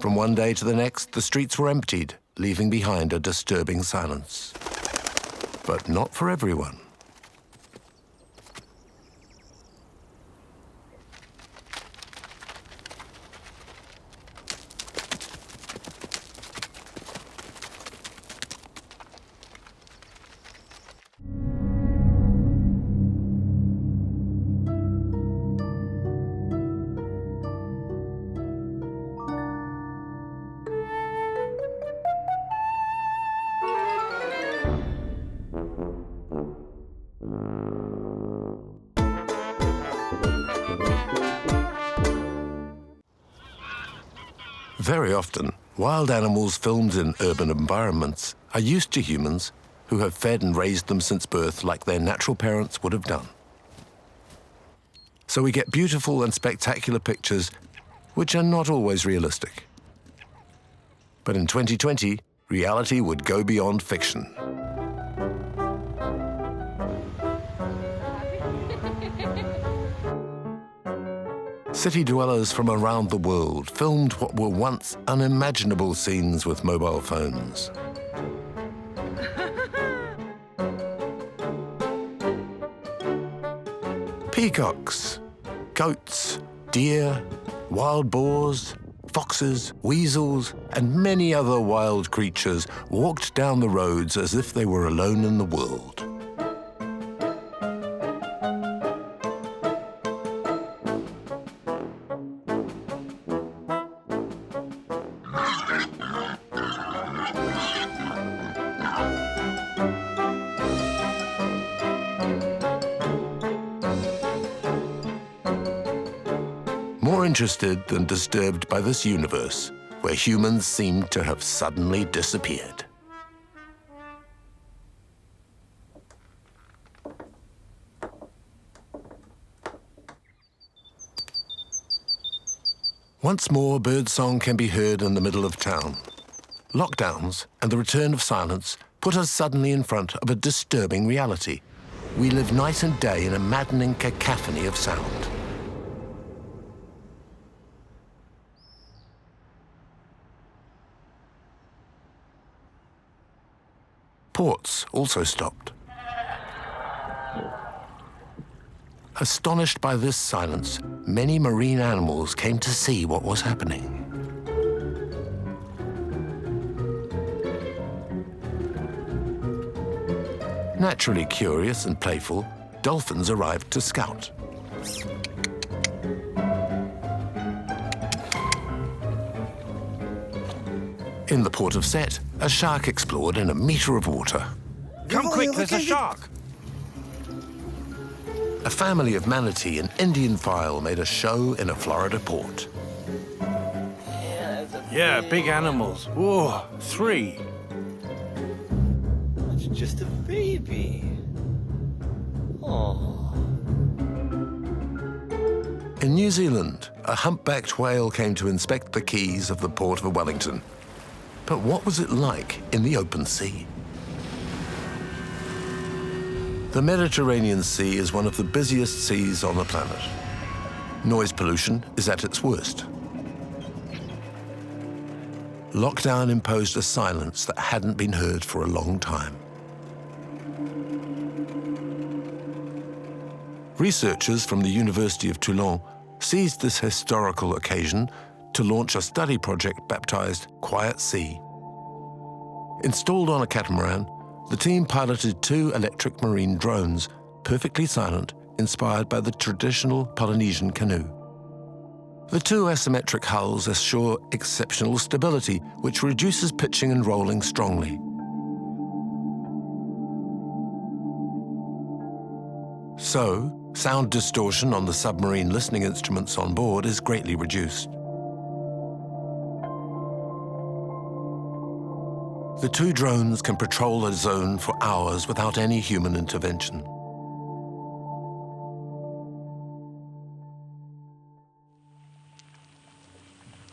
From one day to the next, the streets were emptied, leaving behind a disturbing silence. But not for everyone. Very often, wild animals filmed in urban environments are used to humans who have fed and raised them since birth like their natural parents would have done. So we get beautiful and spectacular pictures which are not always realistic. But in 2020, reality would go beyond fiction. City dwellers from around the world filmed what were once unimaginable scenes with mobile phones. Peacocks, goats, deer, wild boars, foxes, weasels, and many other wild creatures walked down the roads as if they were alone in the world. More interested than disturbed by this universe, where humans seem to have suddenly disappeared. Once more, birdsong can be heard in the middle of town. Lockdowns and the return of silence put us suddenly in front of a disturbing reality. We live night and day in a maddening cacophony of sound. Ports also stopped. Astonished by this silence, many marine animals came to see what was happening. Naturally curious and playful, dolphins arrived to scout. In the port of Set, a shark explored in a metre of water. Come quick, there's a shark! A family of manatee and Indian file made a show in a Florida port. Yeah, big animals. Whoa, 3. It's just a baby. Oh. In New Zealand, a humpbacked whale came to inspect the quays of the port of Wellington. But what was it like in the open sea? The Mediterranean Sea is one of the busiest seas on the planet. Noise pollution is at its worst. Lockdown imposed a silence that hadn't been heard for a long time. Researchers from the University of Toulon seized this historical occasion to launch a study project baptized Quiet Sea. Installed on a catamaran, the team piloted 2 electric marine drones, perfectly silent, inspired by the traditional Polynesian canoe. The 2 asymmetric hulls assure exceptional stability, which reduces pitching and rolling strongly. So, sound distortion on the submarine listening instruments on board is greatly reduced. The 2 drones can patrol a zone for hours without any human intervention.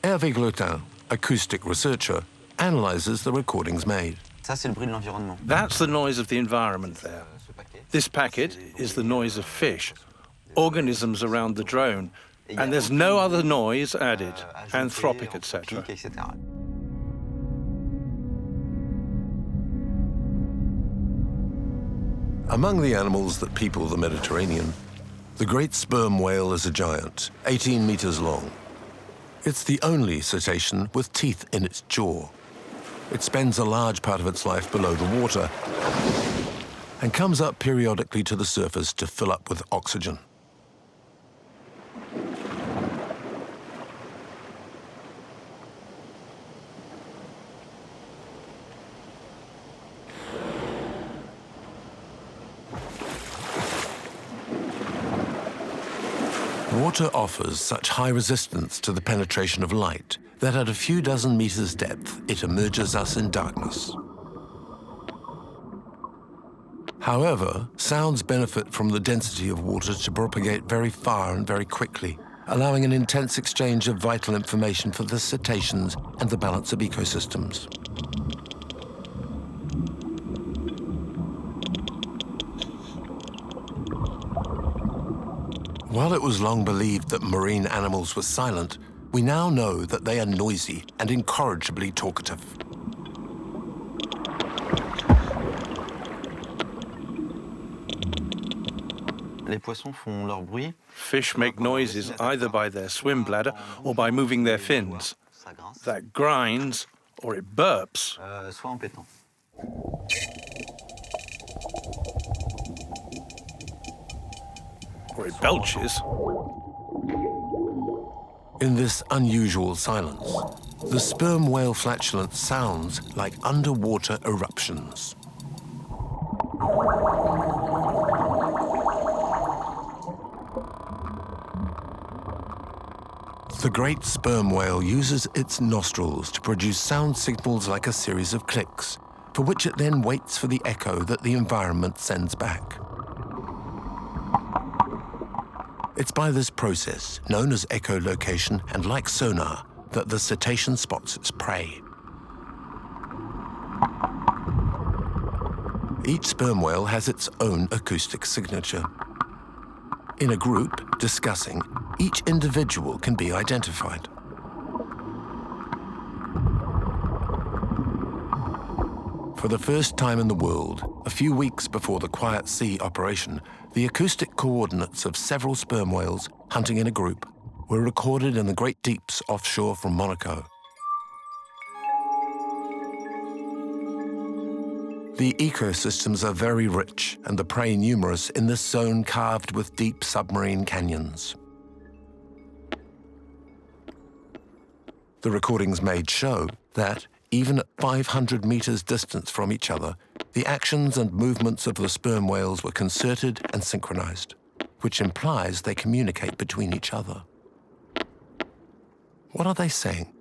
Hervé Glotin, acoustic researcher, analyzes the recordings made. Ça, c'est le bruit de l'environnement. That's the noise of the environment there. This packet is the noise of fish, organisms around the drone, And there's no other noise added, anthropic, etc. Among the animals that people the Mediterranean, the great sperm whale is a giant, 18 meters long. It's the only cetacean with teeth in its jaw. It spends a large part of its life below the water and comes up periodically to the surface to fill up with oxygen. Water offers such high resistance to the penetration of light that at a few dozen meters depth, it immerses us in darkness. However, sounds benefit from the density of water to propagate very far and very quickly, allowing an intense exchange of vital information for the cetaceans and the balance of ecosystems. While it was long believed that marine animals were silent, we now know that they are noisy and incorrigibly talkative. Fish make noises either by their swim bladder or by moving their fins. That grinds or it burps. Or it belches. In this unusual silence, the sperm whale flatulence sounds like underwater eruptions. The great sperm whale uses its nostrils to produce sound signals like a series of clicks, for which it then waits for the echo that the environment sends back. It's by this process, known as echolocation and like sonar, that the cetacean spots its prey. Each sperm whale has its own acoustic signature. In a group discussing, each individual can be identified. For the first time in the world, a few weeks before the Quiet Sea operation, the acoustic coordinates of several sperm whales hunting in a group were recorded in the great deeps offshore from Monaco. The ecosystems are very rich and the prey numerous in this zone carved with deep submarine canyons. The recordings made show that, even at 500 meters distance from each other, the actions and movements of the sperm whales were concerted and synchronized, which implies they communicate between each other. What are they saying?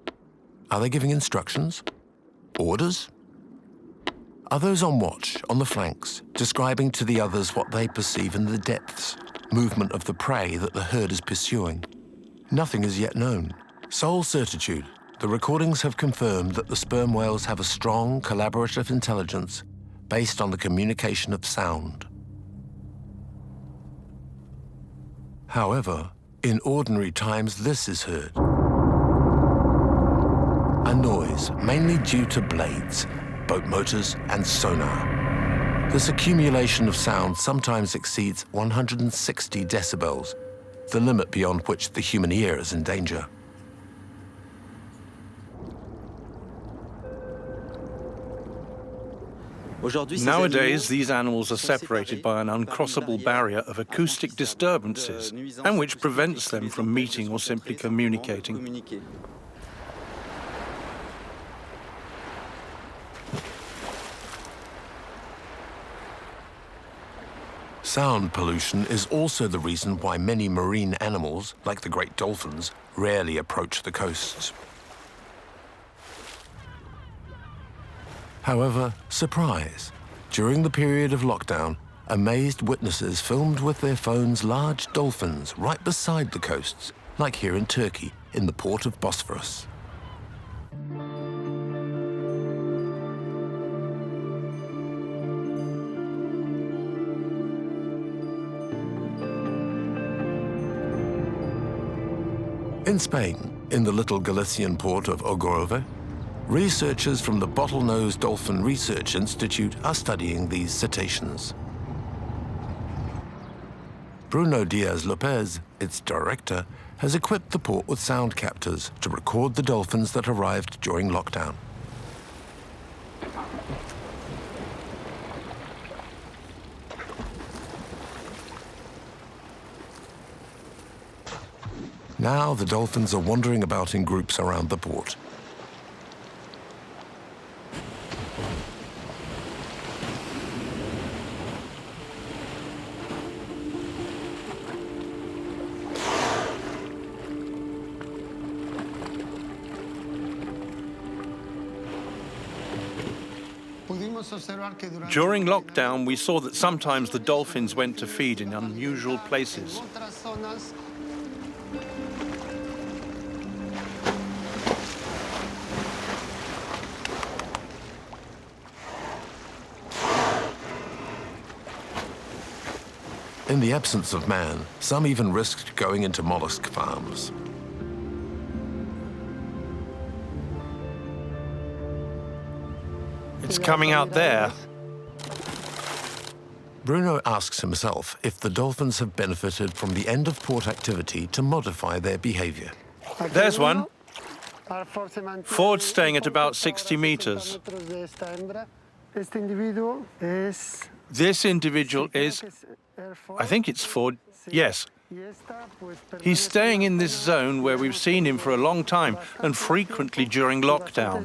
Are they giving instructions? Orders? Are those on watch, on the flanks, describing to the others what they perceive in the depths, movement of the prey that the herd is pursuing? Nothing is yet known. Sole certitude, the recordings have confirmed that the sperm whales have a strong collaborative intelligence based on the communication of sound. However, in ordinary times this is heard. A noise mainly due to blades, boat motors and sonar. This accumulation of sound sometimes exceeds 160 decibels, the limit beyond which the human ear is in danger. Nowadays, these animals are separated by an uncrossable barrier of acoustic disturbances, and which prevents them from meeting or simply communicating. Sound pollution is also the reason why many marine animals, like the great dolphins, rarely approach the coasts. However, surprise, during the period of lockdown, amazed witnesses filmed with their phones large dolphins right beside the coasts, like here in Turkey, in the port of Bosphorus. In Spain, in the little Galician port of Algarve, researchers from the Bottlenose Dolphin Research Institute are studying these cetaceans. Bruno Diaz-Lopez, its director, has equipped the port with sound captors to record the dolphins that arrived during lockdown. Now the dolphins are wandering about in groups around the port. During lockdown, we saw that sometimes the dolphins went to feed in unusual places. In the absence of man, some even risked going into mollusk farms. It's coming out there. Bruno asks himself if the dolphins have benefited from the end of port activity to modify their behavior. There's one. Ford's staying at about 60 meters. This individual is, I think it's Ford, yes. He's staying in this zone where we've seen him for a long time and frequently during lockdown.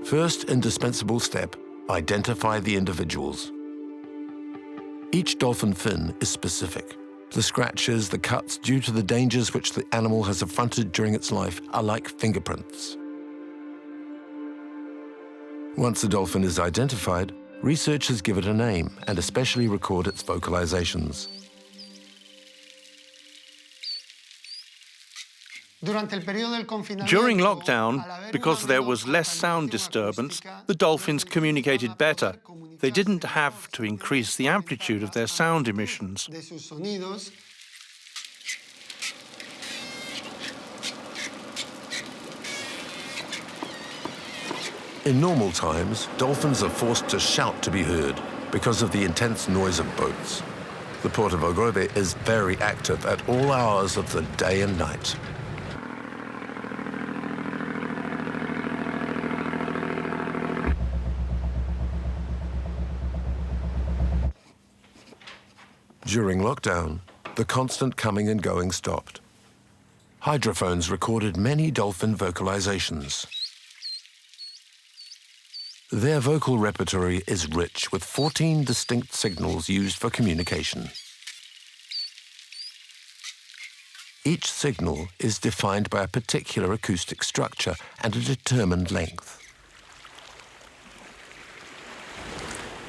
First indispensable step, identify the individuals. Each dolphin fin is specific. The scratches, the cuts due to the dangers which the animal has affronted during its life are like fingerprints. Once a dolphin is identified, researchers give it a name and especially record its vocalizations. During lockdown, because there was less sound disturbance, the dolphins communicated better. They didn't have to increase the amplitude of their sound emissions. In normal times, dolphins are forced to shout to be heard because of the intense noise of boats. The port of Algarve is very active at all hours of the day and night. During lockdown, the constant coming and going stopped. Hydrophones recorded many dolphin vocalizations. Their vocal repertory is rich, with 14 distinct signals used for communication. Each signal is defined by a particular acoustic structure and a determined length.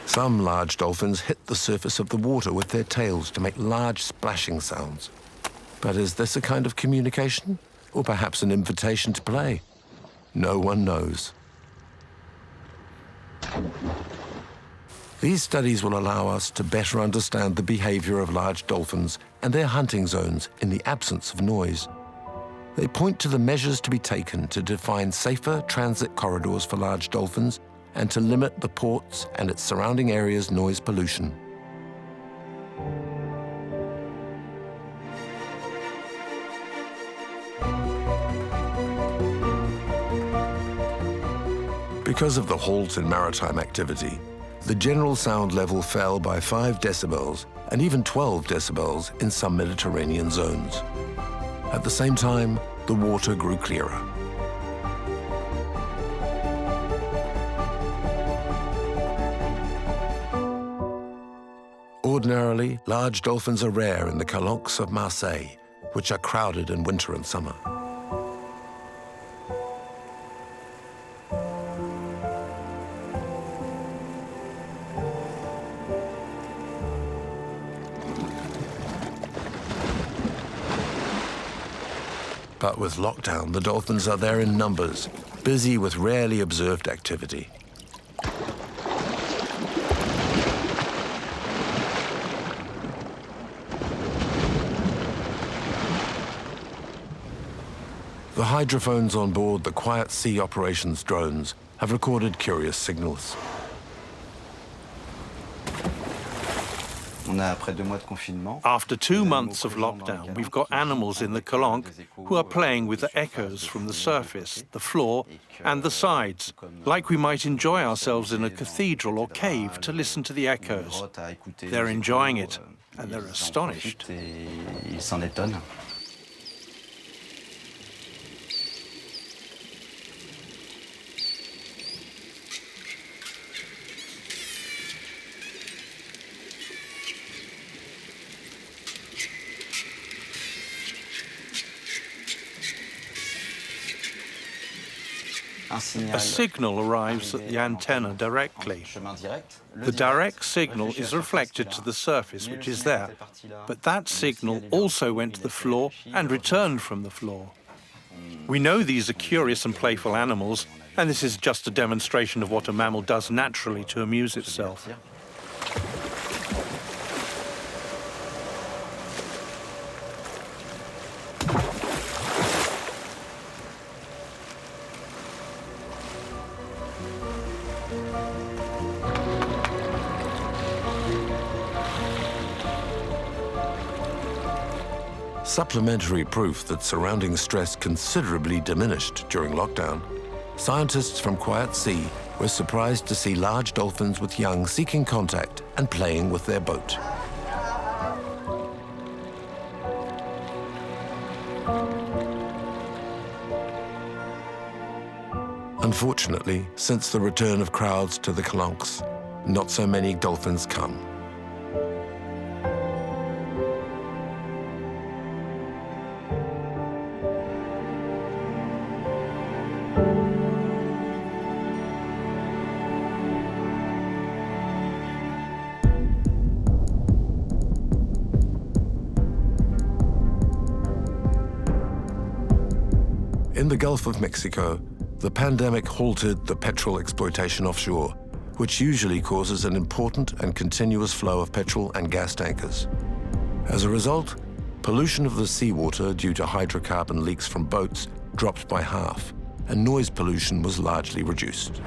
Some large dolphins hit the surface of the water with their tails to make large splashing sounds. But is this a kind of communication, or perhaps an invitation to play? No one knows. These studies will allow us to better understand the behavior of large dolphins and their hunting zones in the absence of noise. They point to the measures to be taken to define safer transit corridors for large dolphins and to limit the ports and its surrounding areas' noise pollution. Because of the halt in maritime activity, the general sound level fell by 5 decibels and even 12 decibels in some Mediterranean zones. At the same time, the water grew clearer. Ordinarily, large dolphins are rare in the calanques of Marseille, which are crowded in winter and summer. But with lockdown, the dolphins are there in numbers, busy with rarely observed activity. The hydrophones on board the Quiet Sea operations drones have recorded curious signals. After 2 months of lockdown, we've got animals in the Calanque who are playing with the echoes from the surface, the floor, and the sides, like we might enjoy ourselves in a cathedral or cave to listen to the echoes. They're enjoying it, and they're astonished. A signal arrives at the antenna directly. The direct signal is reflected to the surface, which is there, but that signal also went to the floor and returned from the floor. We know these are curious and playful animals, and this is just a demonstration of what a mammal does naturally to amuse itself. Supplementary proof that surrounding stress considerably diminished during lockdown, scientists from Quiet Sea were surprised to see large dolphins with young seeking contact and playing with their boat. Unfortunately, since the return of crowds to the Calanques, not so many dolphins come. In the Gulf of Mexico, the pandemic halted the petrol exploitation offshore, which usually causes an important and continuous flow of petrol and gas tankers. As a result, pollution of the seawater due to hydrocarbon leaks from boats dropped by half, and noise pollution was largely reduced.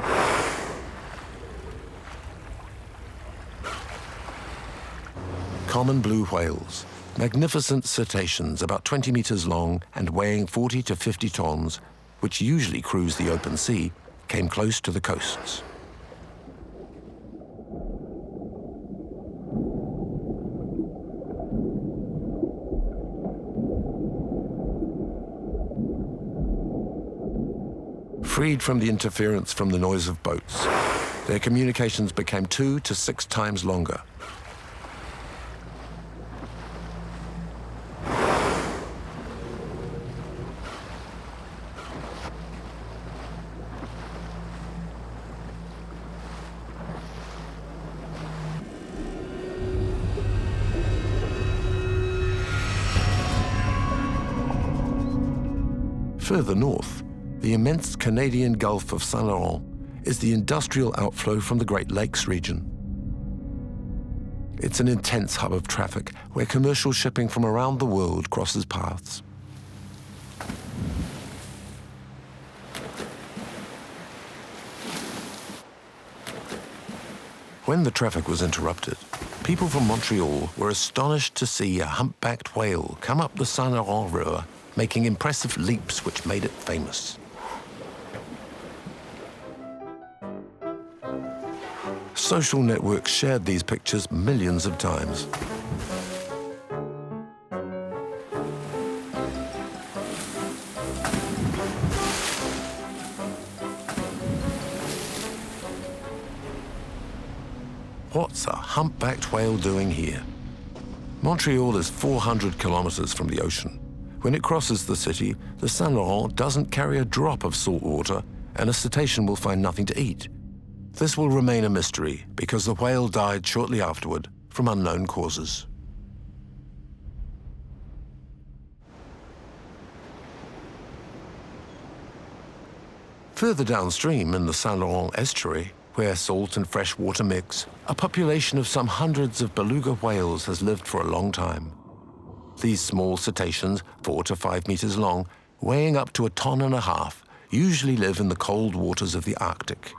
Common blue whales, magnificent cetaceans about 20 meters long and weighing 40 to 50 tons, which usually cruise the open sea, came close to the coasts. Freed from the interference from the noise of boats, their communications became 2 to 6 times longer. Further north, the immense Canadian Gulf of Saint Laurent is the industrial outflow from the Great Lakes region. It's an intense hub of traffic where commercial shipping from around the world crosses paths. When the traffic was interrupted, people from Montreal were astonished to see a humpbacked whale come up the Saint Laurent River, making impressive leaps which made it famous. Social networks shared these pictures millions of times. What's a humpbacked whale doing here? Montreal is 400 kilometers from the ocean. When it crosses the city, the Saint Laurent doesn't carry a drop of salt water, and a cetacean will find nothing to eat. This will remain a mystery because the whale died shortly afterward from unknown causes. Further downstream in the Saint Laurent estuary, where salt and fresh water mix, a population of some hundreds of beluga whales has lived for a long time. These small cetaceans, 4 to 5 meters long, weighing up to 1.5 tons, usually live in the cold waters of the Arctic.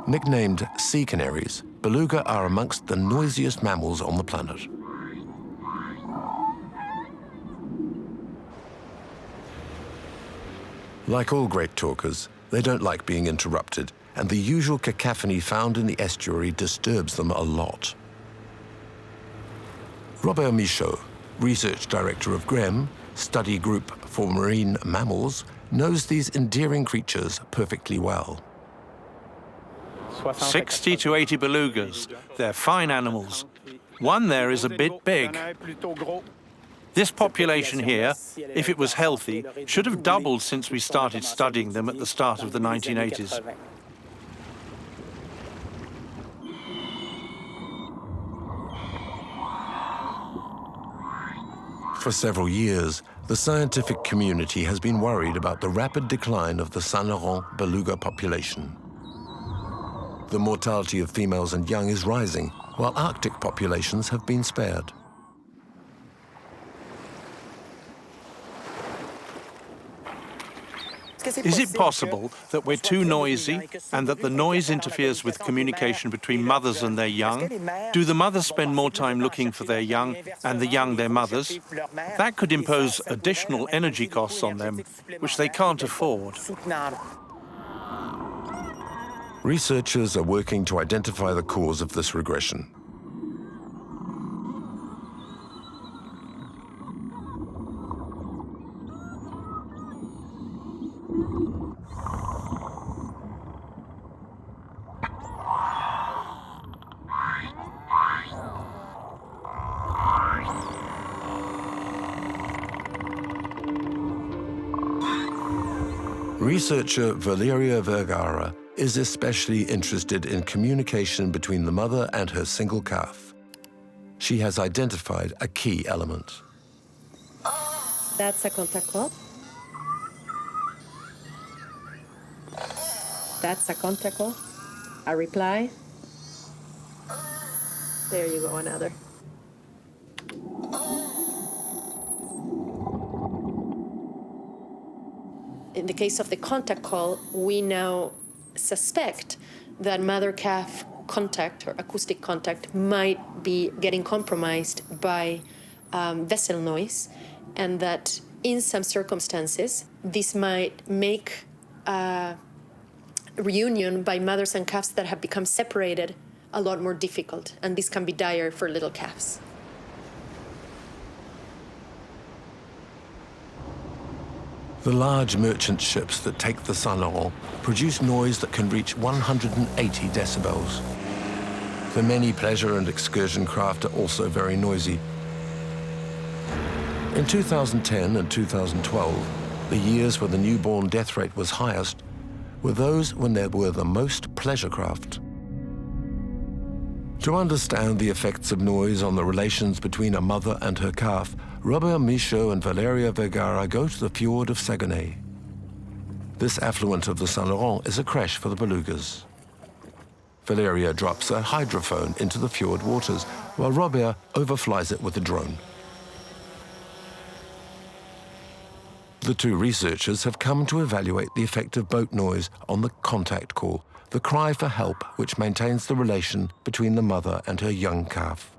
Nicknamed sea canaries, beluga are amongst the noisiest mammals on the planet. Like all great talkers, they don't like being interrupted, and the usual cacophony found in the estuary disturbs them a lot. Robert Michaud, research director of GREM, study group for marine mammals, knows these endearing creatures perfectly well. 60 to 80 belugas. They're fine animals. One there is a bit big. This population here, if it was healthy, should have doubled since we started studying them at the start of the 1980s. For several years, the scientific community has been worried about the rapid decline of the Saint Laurent beluga population. The mortality of females and young is rising, while Arctic populations have been spared. Is it possible that we're too noisy and that the noise interferes with communication between mothers and their young? Do the mothers spend more time looking for their young and the young their mothers? That could impose additional energy costs on them, which they can't afford. Researchers are working to identify the cause of this regression. Researcher Valeria Vergara is especially interested in communication between the mother and her single calf. She has identified a key element. That's a contact call. That's a contact call. A reply. There you go, another. In the case of the contact call, we now suspect that mother-calf contact or acoustic contact might be getting compromised by vessel noise, and that in some circumstances, this might make reunion by mothers and calves that have become separated a lot more difficult, and this can be dire for little calves. The large merchant ships that take the Saint Laurent produce noise that can reach 180 decibels. The many pleasure and excursion craft are also very noisy. In 2010 and 2012, the years where the newborn death rate was highest were those when there were the most pleasure craft. To understand the effects of noise on the relations between a mother and her calf, Robert Michaud and Valeria Vergara go to the fjord of Saguenay. This affluent of the Saint Laurent is a creche for the belugas. Valeria drops a hydrophone into the fjord waters, while Robert overflies it with a drone. The two researchers have come to evaluate the effect of boat noise on the contact call, the cry for help which maintains the relation between the mother and her young calf.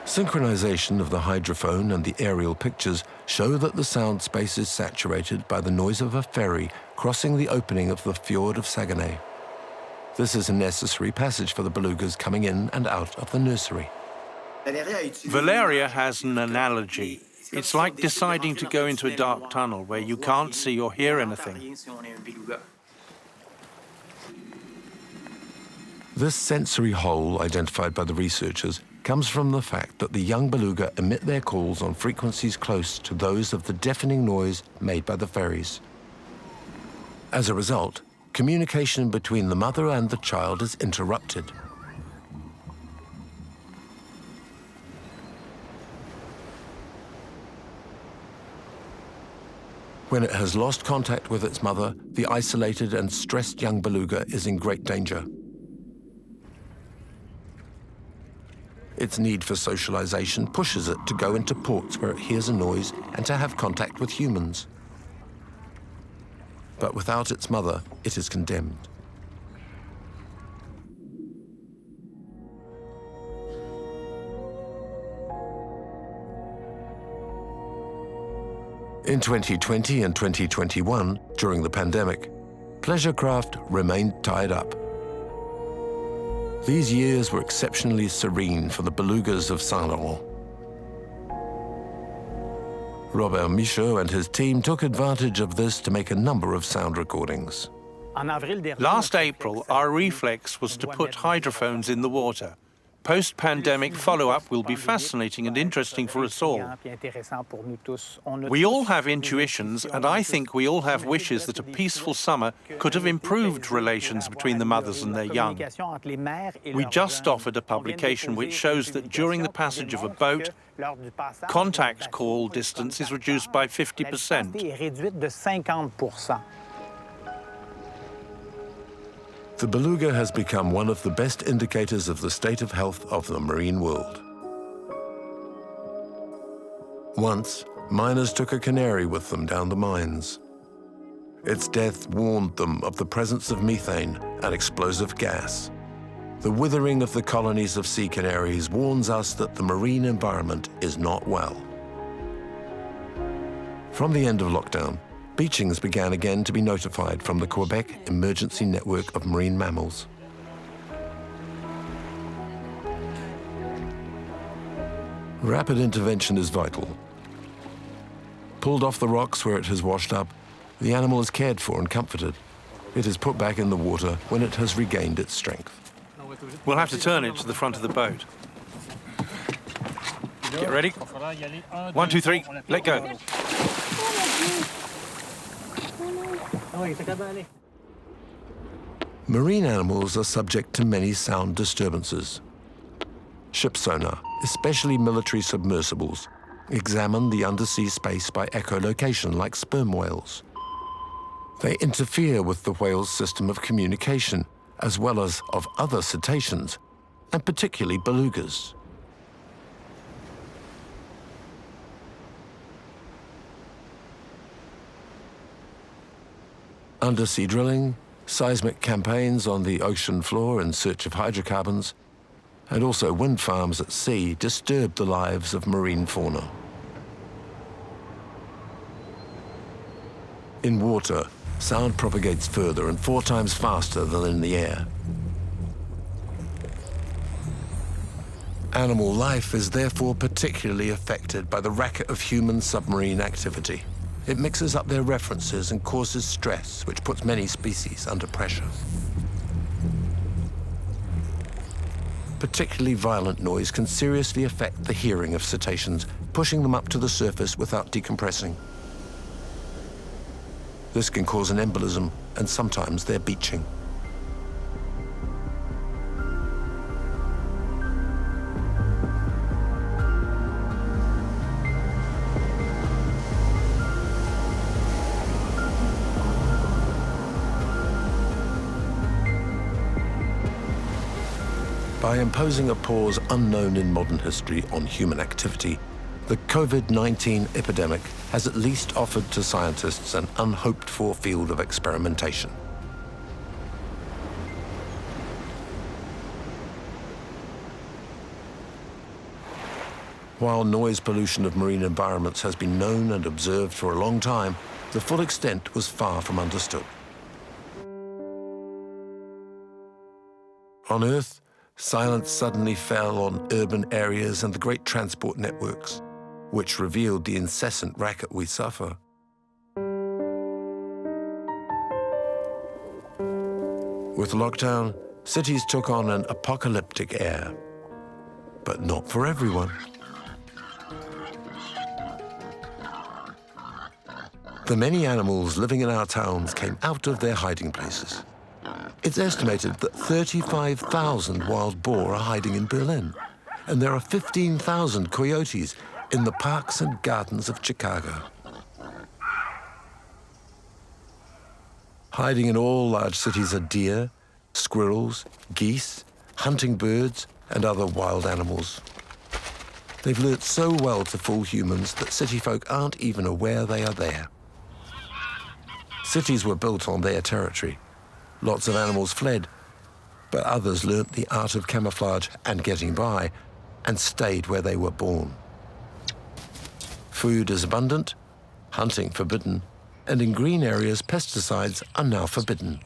Synchronization of the hydrophone and the aerial pictures show that the sound space is saturated by the noise of a ferry crossing the opening of the fjord of Saguenay. This is a necessary passage for the belugas coming in and out of the nursery. Valeria has an analogy. It's like deciding to go into a dark tunnel where you can't see or hear anything. This sensory hole identified by the researchers comes from the fact that the young beluga emit their calls on frequencies close to those of the deafening noise made by the ferries. As a result, communication between the mother and the child is interrupted. When it has lost contact with its mother, the isolated and stressed young beluga is in great danger. Its need for socialization pushes it to go into ports where it hears a noise and to have contact with humans. But without its mother, it is condemned. In 2020 and 2021, during the pandemic, pleasure craft remained tied up. These years were exceptionally serene for the belugas of Saint-Laurent. Robert Michaud and his team took advantage of this to make a number of sound recordings. Last April, our reflex was to put hydrophones in the water. Post-pandemic follow-up will be fascinating and interesting for us all. We all have intuitions, and I think we all have wishes that a peaceful summer could have improved relations between the mothers and their young. We just offered a publication which shows that during the passage of a boat, contact call distance is reduced by 50%. The beluga has become one of the best indicators of the state of health of the marine world. Once, miners took a canary with them down the mines. Its death warned them of the presence of methane, an explosive gas. The withering of the colonies of sea canaries warns us that the marine environment is not well. From the end of lockdown, beachings began again to be notified from the Quebec Emergency Network of Marine Mammals. Rapid intervention is vital. Pulled off the rocks where it has washed up, the animal is cared for and comforted. It is put back in the water when it has regained its strength. We'll have to turn it to the front of the boat. Get ready? 1, 2, 3, let go. Marine animals are subject to many sound disturbances. Ship sonar, especially military submersibles, examine the undersea space by echolocation like sperm whales. They interfere with the whale's system of communication, as well as of other cetaceans, and particularly belugas. Undersea drilling, seismic campaigns on the ocean floor in search of hydrocarbons, and also wind farms at sea disturb the lives of marine fauna. In water, sound propagates further and 4 times faster than in the air. Animal life is therefore particularly affected by the racket of human submarine activity. It mixes up their references and causes stress, which puts many species under pressure. Particularly violent noise can seriously affect the hearing of cetaceans, pushing them up to the surface without decompressing. This can cause an embolism and sometimes their beaching. By imposing a pause unknown in modern history on human activity, the COVID-19 epidemic has at least offered to scientists an unhoped-for field of experimentation. While noise pollution of marine environments has been known and observed for a long time, the full extent was far from understood. On Earth, silence suddenly fell on urban areas and the great transport networks, which revealed the incessant racket we suffer. With lockdown, cities took on an apocalyptic air, but not for everyone. The many animals living in our towns came out of their hiding places. It's estimated that 35,000 wild boar are hiding in Berlin, and there are 15,000 coyotes in the parks and gardens of Chicago. Hiding in all large cities are deer, squirrels, geese, hunting birds, and other wild animals. They've learnt so well to fool humans that city folk aren't even aware they are there. Cities were built on their territory. Lots of animals fled, but others learnt the art of camouflage and getting by, and stayed where they were born. Food is abundant, hunting forbidden, and in green areas pesticides are now forbidden.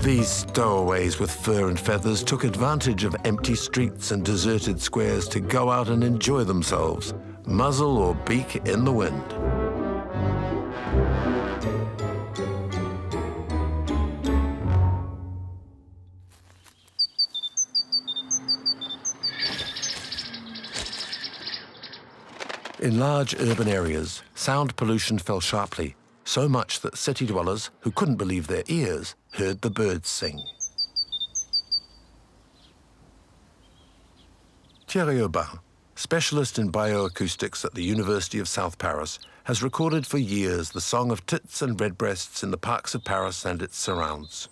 These stowaways with fur and feathers took advantage of empty streets and deserted squares to go out and enjoy themselves, muzzle or beak in the wind. In large urban areas, sound pollution fell sharply, so much that city dwellers who couldn't believe their ears heard the birds sing. Thierry, specialist in bioacoustics at the University of South Paris, has recorded for years the song of tits and redbreasts in the parks of Paris and its surrounds.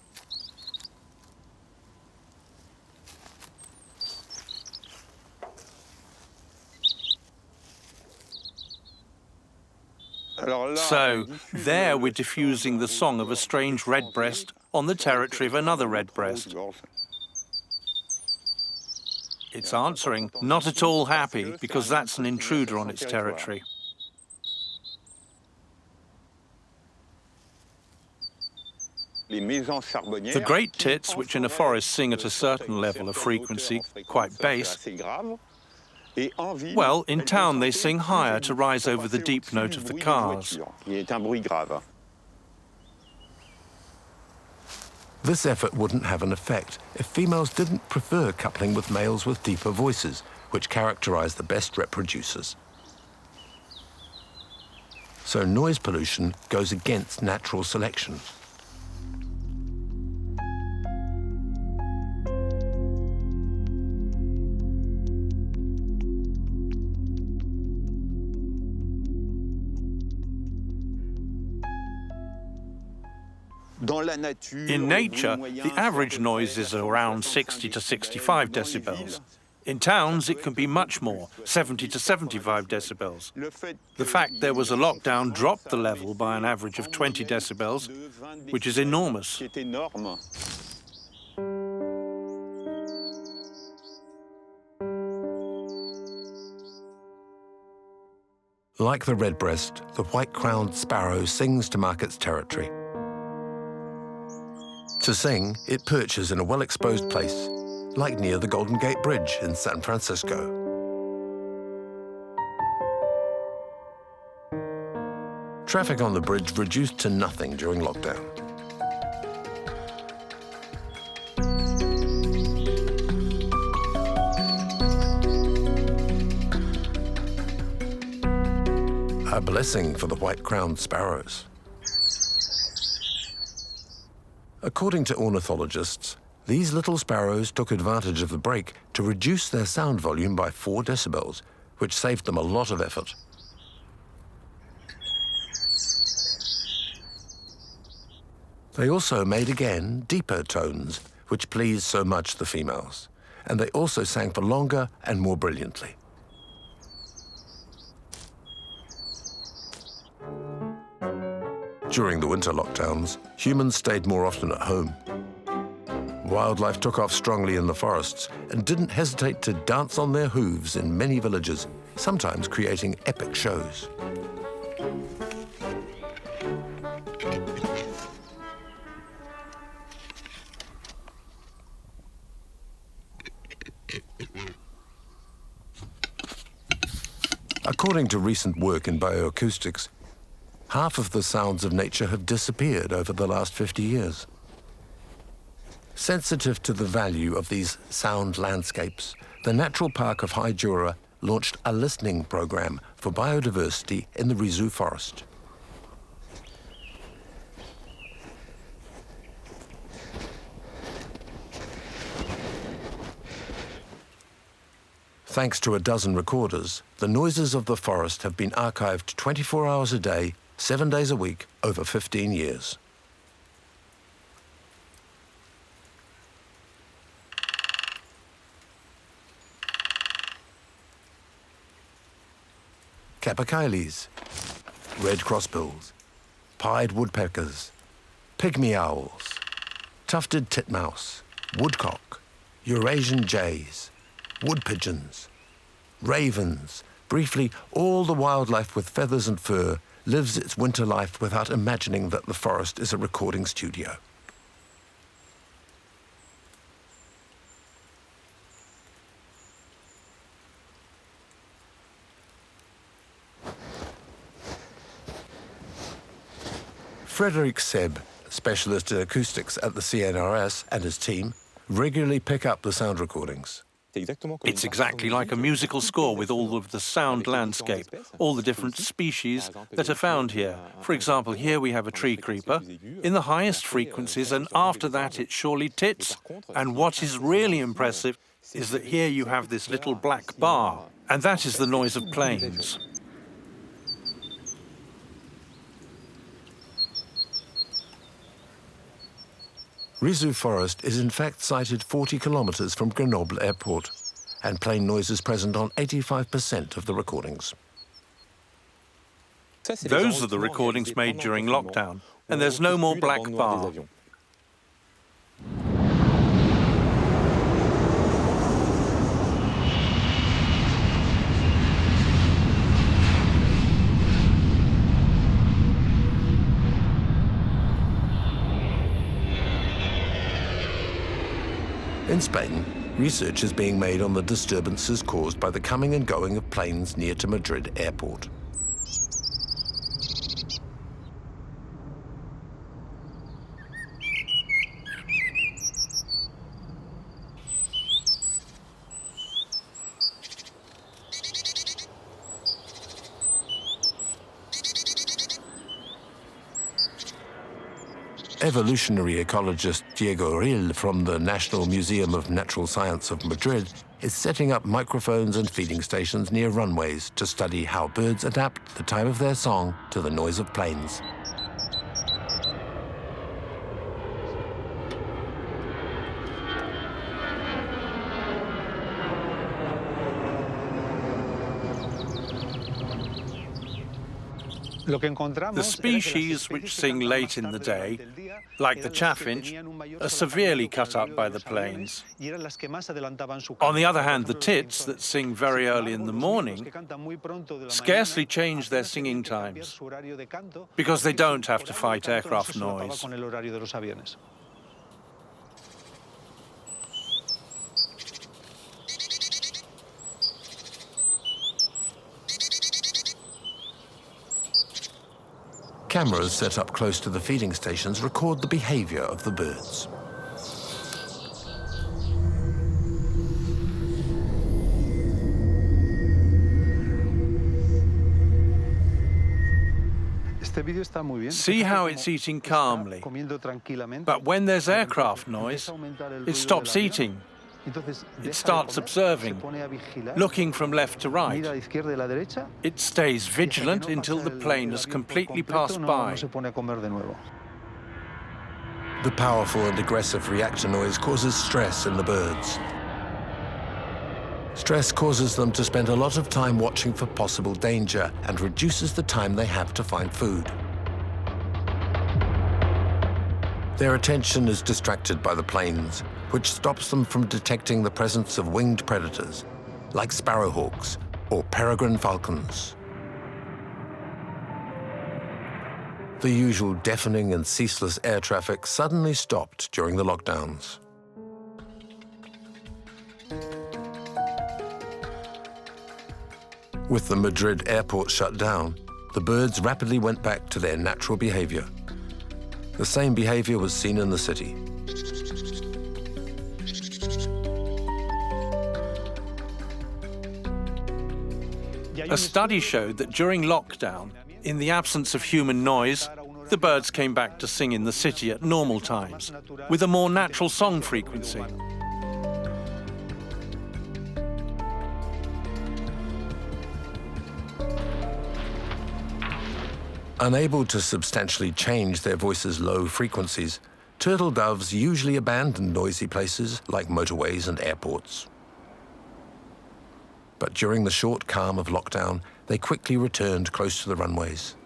So, there we're diffusing the song of a strange redbreast on the territory of another redbreast. It's answering, not at all happy, because that's an intruder on its territory. The great tits, which in a forest sing at a certain level of frequency, quite bass, well, in town they sing higher to rise over the deep note of the cars. This effort wouldn't have an effect if females didn't prefer coupling with males with deeper voices, which characterize the best reproducers. So noise pollution goes against natural selection. In nature, the average noise is around 60 to 65 decibels. In towns, it can be much more, 70 to 75 decibels. The fact there was a lockdown dropped the level by an average of 20 decibels, which is enormous. Like the redbreast, the white-crowned sparrow sings to mark its territory. To sing, it perches in a well-exposed place, like near the Golden Gate Bridge in San Francisco. Traffic on the bridge reduced to nothing during lockdown. A blessing for the white-crowned sparrows. According to ornithologists, these little sparrows took advantage of the break to reduce their sound volume by 4 decibels, which saved them a lot of effort. They also made again deeper tones, which pleased so much the females, and they also sang for longer and more brilliantly. During the winter lockdowns, humans stayed more often at home. Wildlife took off strongly in the forests and didn't hesitate to dance on their hooves in many villages, sometimes creating epic shows. According to recent work in bioacoustics, half of the sounds of nature have disappeared over the last 50 years. Sensitive to the value of these sound landscapes, the Natural Park of High Jura launched a listening program for biodiversity in the Rizou forest. Thanks to a dozen recorders, the noises of the forest have been archived 24 hours a day, 7 days a week, over 15 years. Capercaillies, red crossbills, pied woodpeckers, pygmy owls, tufted titmouse, woodcock, Eurasian jays, wood pigeons, ravens. Briefly, all the wildlife with feathers and fur lives its winter life without imagining that the forest is a recording studio. Frederick Seb, specialist in acoustics at the CNRS, and his team regularly pick up the sound recordings. It's exactly like a musical score with all of the sound landscape, all the different species that are found here. For example, here we have a tree creeper in the highest frequencies, and after that it surely tits. And what is really impressive is that here you have this little black bar, and that is the noise of planes. Rizou Forest is in fact sited 40 kilometers from Grenoble Airport, and plane noise is present on 85% of the recordings. Those are the recordings made during lockdown, and there's no more black bar. In Spain, research is being made on the disturbances caused by the coming and going of planes near to Madrid airport. Evolutionary ecologist G.E.I.E from the National Museum of Natural Science of Madrid is setting up microphones and feeding stations near runways to study how birds adapt the time of their song to the noise of planes. The species which sing late in the day, like the chaffinch, are severely cut up by the planes. On the other hand, the tits that sing very early in the morning scarcely change their singing times because they don't have to fight aircraft noise. Cameras set up close to the feeding stations record the behavior of the birds. See how it's eating calmly, but when there's aircraft noise, it stops eating. It starts observing, looking from left to right. It stays vigilant until the plane has completely passed by. The powerful and aggressive reactor noise causes stress in the birds. Stress causes them to spend a lot of time watching for possible danger and reduces the time they have to find food. Their attention is distracted by the planes, which stops them from detecting the presence of winged predators, like sparrowhawks or peregrine falcons. The usual deafening and ceaseless air traffic suddenly stopped during the lockdowns. With the Madrid airport shut down, the birds rapidly went back to their natural behavior. The same behavior was seen in the city. A study showed that during lockdown, in the absence of human noise, the birds came back to sing in the city at normal times, with a more natural song frequency. Unable to substantially change their voices' low frequencies, turtle doves usually abandon noisy places like motorways and airports. But during the short calm of lockdown, they quickly returned close to the runways.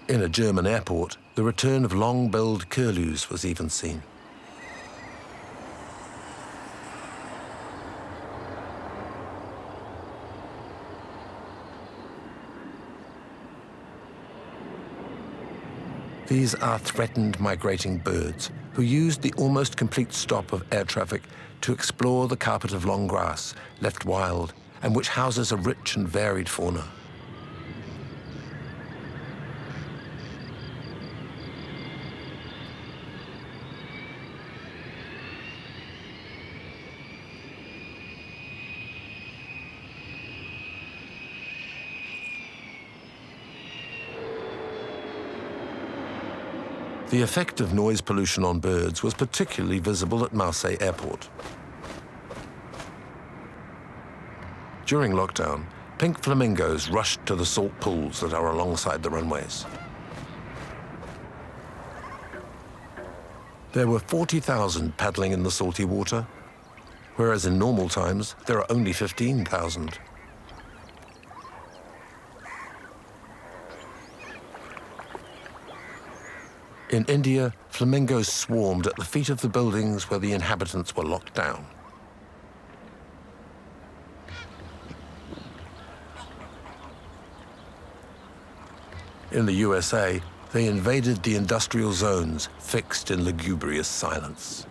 In a German airport, the return of long-billed curlews was even seen. These are threatened migrating birds who used the almost complete stop of air traffic to explore the carpet of long grass left wild and which houses a rich and varied fauna. The effect of noise pollution on birds was particularly visible at Marseille Airport. During lockdown, pink flamingos rushed to the salt pools that are alongside the runways. There were 40,000 paddling in the salty water, whereas in normal times there are only 15,000. In India, flamingos swarmed at the feet of the buildings where the inhabitants were locked down. In the USA, they invaded the industrial zones, fixed in lugubrious silence.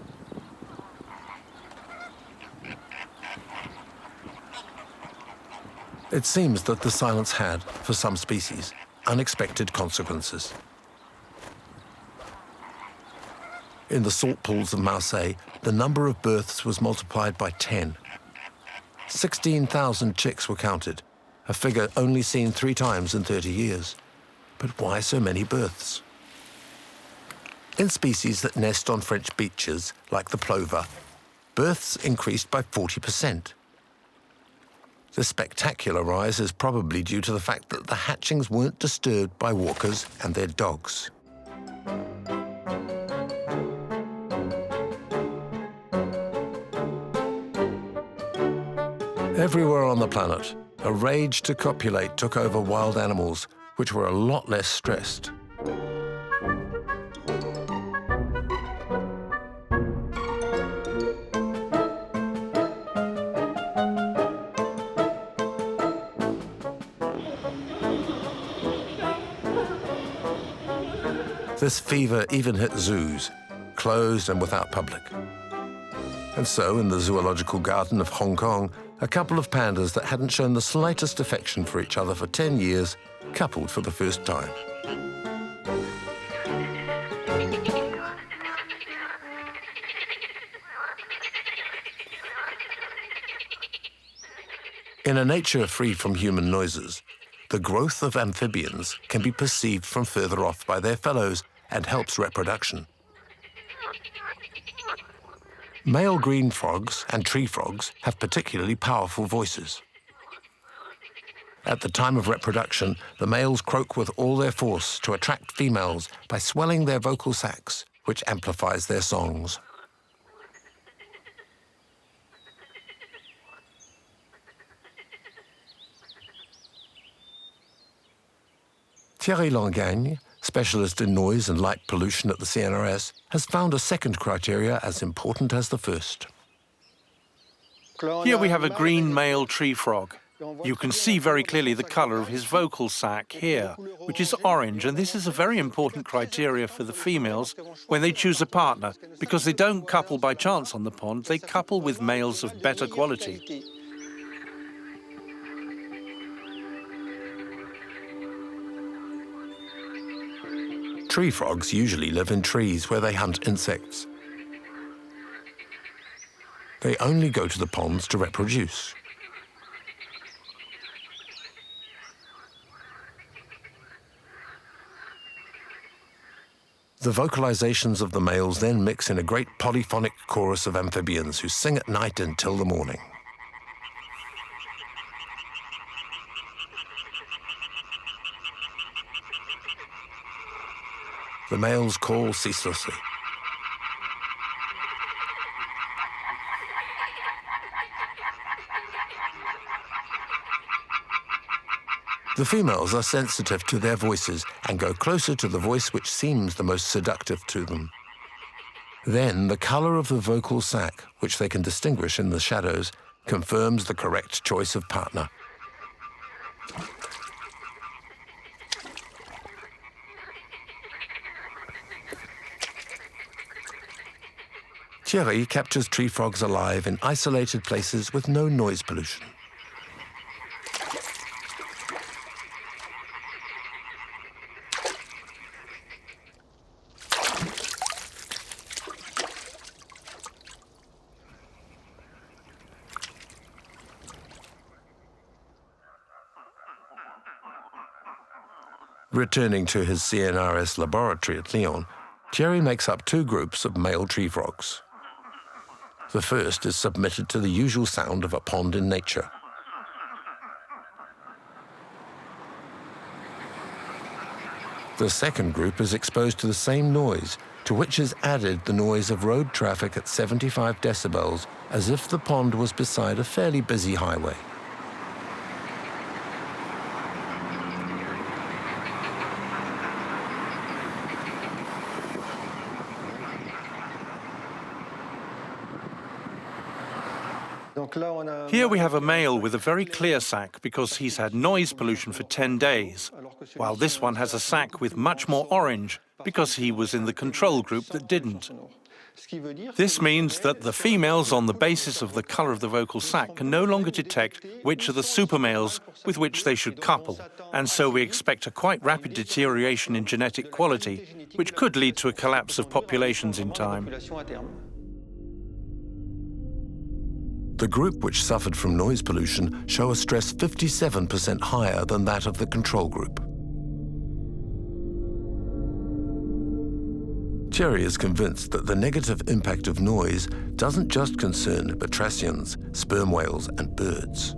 It seems that the silence had, for some species, unexpected consequences. In the salt pools of Marseille, the number of births was multiplied by 10. 16,000 chicks were counted, a figure only seen 3 times in 30 years. But why so many births? In species that nest on French beaches, like the plover, births increased by 40%. This spectacular rise is probably due to the fact that the hatchings weren't disturbed by walkers and their dogs. Everywhere on the planet, a rage to copulate took over wild animals, which were a lot less stressed. This fever even hit zoos, closed and without public. And so, in the zoological garden of Hong Kong, a couple of pandas that hadn't shown the slightest affection for each other for 10 years coupled for the first time. In a nature free from human noises, the growth of amphibians can be perceived from further off by their fellows and helps reproduction. Male green frogs and tree frogs have particularly powerful voices. At the time of reproduction, the males croak with all their force to attract females by swelling their vocal sacs, which amplifies their songs. Thierry Langagne, specialist in noise and light pollution at the CNRS, has found a second criteria as important as the first. Here we have a green male tree frog. You can see very clearly the color of his vocal sac here, which is orange, and this is a very important criteria for the females when they choose a partner, because they don't couple by chance on the pond, they couple with males of better quality. Tree frogs usually live in trees where they hunt insects. They only go to the ponds to reproduce. The vocalizations of the males then mix in a great polyphonic chorus of amphibians who sing at night until the morning. the males call ceaselessly. The females are sensitive to their voices and go closer to the voice which seems the most seductive to them. Then the color of the vocal sac, which they can distinguish in the shadows, confirms the correct choice of partner. Thierry captures tree frogs alive in isolated places with no noise pollution. Returning to his CNRS laboratory at Lyon, Thierry makes up two groups of male tree frogs. The first is submitted to the usual sound of a pond in nature. The second group is exposed to the same noise, to which is added the noise of road traffic at 75 decibels, as if the pond was beside a fairly busy highway. Here we have a male with a very clear sac because he's had noise pollution for 10 days, while this one has a sac with much more orange because he was in the control group that didn't. This means that the females, on the basis of the color of the vocal sac, can no longer detect which are the supermales with which they should couple, and so we expect a quite rapid deterioration in genetic quality, which could lead to a collapse of populations in time. The group which suffered from noise pollution show a stress 57% higher than that of the control group. Thierry is convinced that the negative impact of noise doesn't just concern batracians, sperm whales and birds.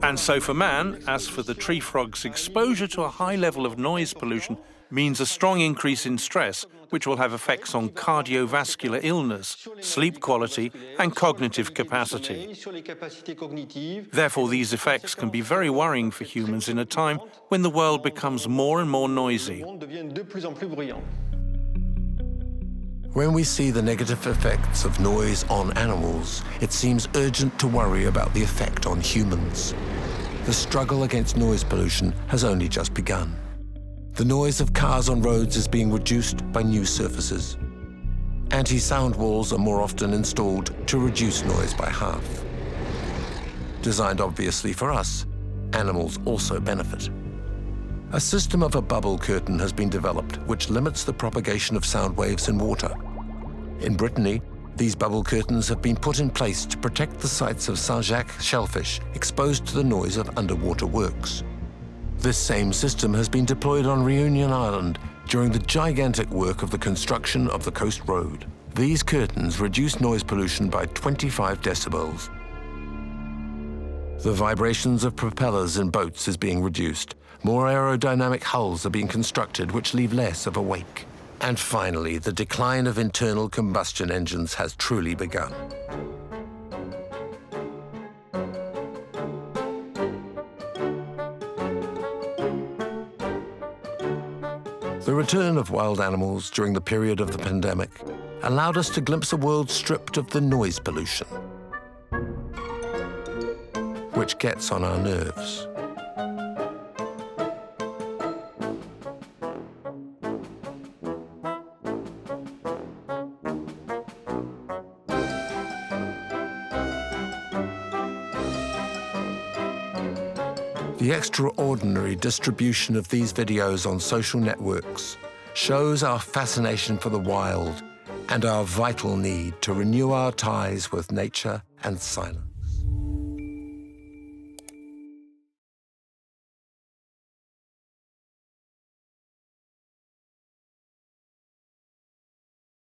And so for man, as for the tree frogs, exposure to a high level of noise pollution means a strong increase in stress, which will have effects on cardiovascular illness, sleep quality, and cognitive capacity. Therefore, these effects can be very worrying for humans in a time when the world becomes more and more noisy. When we see the negative effects of noise on animals, it seems urgent to worry about the effect on humans. The struggle against noise pollution has only just begun. The noise of cars on roads is being reduced by new surfaces. Anti-sound walls are more often installed to reduce noise by half. Designed obviously for us, animals also benefit. A system of a bubble curtain has been developed which limits the propagation of sound waves in water. In Brittany, these bubble curtains have been put in place to protect the sites of Saint-Jacques shellfish exposed to the noise of underwater works. This same system has been deployed on Reunion Island during the gigantic work of the construction of the coast road. These curtains reduce noise pollution by 25 decibels. The vibrations of propellers in boats is being reduced. More aerodynamic hulls are being constructed which leave less of a wake. And finally, the decline of internal combustion engines has truly begun. The return of wild animals during the period of the pandemic allowed us to glimpse a world stripped of the noise pollution, which gets on our nerves. The extraordinary distribution of these videos on social networks shows our fascination for the wild and our vital need to renew our ties with nature and silence.